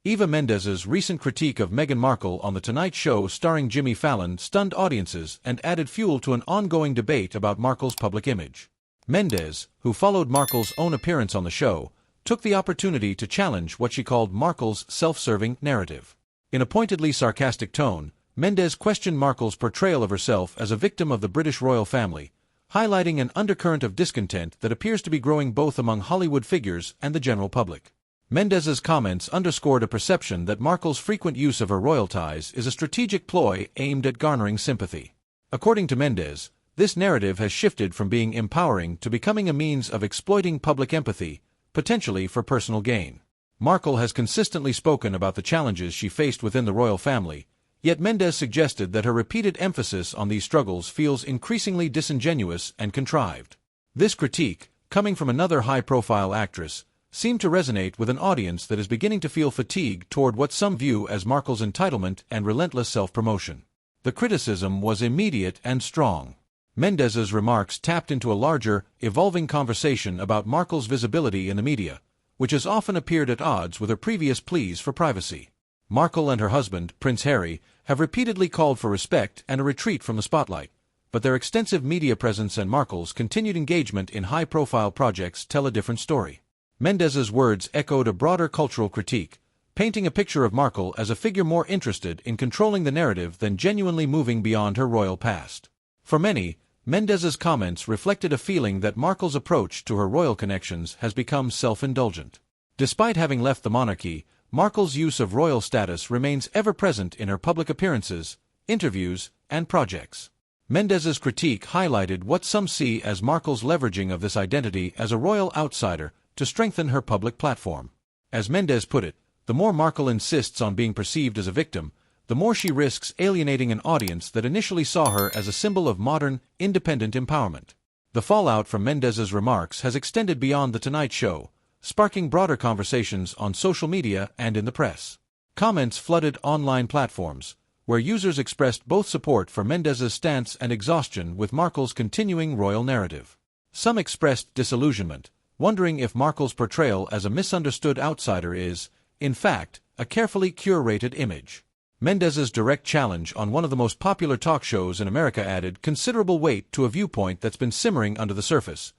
Eva Mendes's recent critique of Meghan Markle on The Tonight Show starring Jimmy Fallon stunned audiences and added fuel to an ongoing debate about Markle's public image. Mendes, who followed Markle's own appearance on the show, took the opportunity to challenge what she called Markle's self-serving narrative. In a pointedly sarcastic tone, Mendes questioned Markle's portrayal of herself as a victim of the British royal family, highlighting an undercurrent of discontent that appears to be growing both among Hollywood figures and the general public. Mendes's comments underscored a perception that Markle's frequent use of her royal ties is a strategic ploy aimed at garnering sympathy. According to Mendes, this narrative has shifted from being empowering to becoming a means of exploiting public empathy, potentially for personal gain. Markle has consistently spoken about the challenges she faced within the royal family, yet Mendes suggested that her repeated emphasis on these struggles feels increasingly disingenuous and contrived. This critique, coming from another high-profile actress, seemed to resonate with an audience that is beginning to feel fatigue toward what some view as Markle's entitlement and relentless self-promotion. The criticism was immediate and strong. Mendes's remarks tapped into a larger, evolving conversation about Markle's visibility in the media, which has often appeared at odds with her previous pleas for privacy. Markle and her husband, Prince Harry, have repeatedly called for respect and a retreat from the spotlight, but their extensive media presence and Markle's continued engagement in high-profile projects tell a different story. Mendes's words echoed a broader cultural critique, painting a picture of Markle as a figure more interested in controlling the narrative than genuinely moving beyond her royal past. For many, Mendes's comments reflected a feeling that Markle's approach to her royal connections has become self-indulgent. Despite having left the monarchy, Markle's use of royal status remains ever present in her public appearances, interviews, and projects. Mendes's critique highlighted what some see as Markle's leveraging of this identity as a royal outsider to strengthen her public platform. As Mendes put it, the more Markle insists on being perceived as a victim, the more she risks alienating an audience that initially saw her as a symbol of modern, independent empowerment. The fallout from Mendes's remarks has extended beyond The Tonight Show, sparking broader conversations on social media and in the press. Comments flooded online platforms, where users expressed both support for Mendes's stance and exhaustion with Markle's continuing royal narrative. Some expressed disillusionment, wondering if Markle's portrayal as a misunderstood outsider is, in fact, a carefully curated image. Mendes's direct challenge on one of the most popular talk shows in America added considerable weight to a viewpoint that's been simmering under the surface,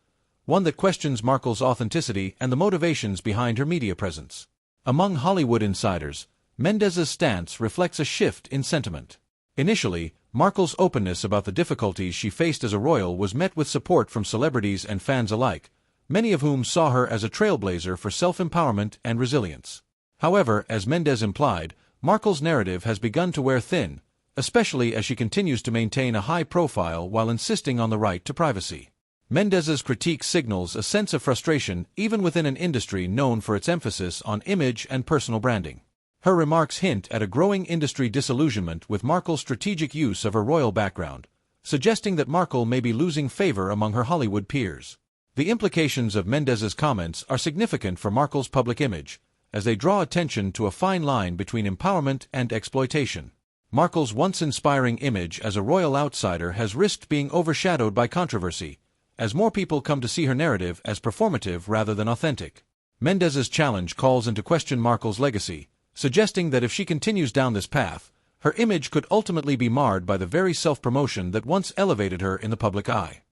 one that questions Markle's authenticity and the motivations behind her media presence. Among Hollywood insiders, Mendes's stance reflects a shift in sentiment. Initially, Markle's openness about the difficulties she faced as a royal was met with support from celebrities and fans alike, many of whom saw her as a trailblazer for self-empowerment and resilience. However, as Mendes implied, Markle's narrative has begun to wear thin, especially as she continues to maintain a high profile while insisting on the right to privacy. Mendes's critique signals a sense of frustration even within an industry known for its emphasis on image and personal branding. Her remarks hint at a growing industry disillusionment with Markle's strategic use of her royal background, suggesting that Markle may be losing favor among her Hollywood peers. The implications of Mendes's comments are significant for Markle's public image, as they draw attention to a fine line between empowerment and exploitation. Markle's once inspiring image as a royal outsider has risked being overshadowed by controversy, as more people come to see her narrative as performative rather than authentic. Mendes's challenge calls into question Markle's legacy, suggesting that if she continues down this path, her image could ultimately be marred by the very self-promotion that once elevated her in the public eye.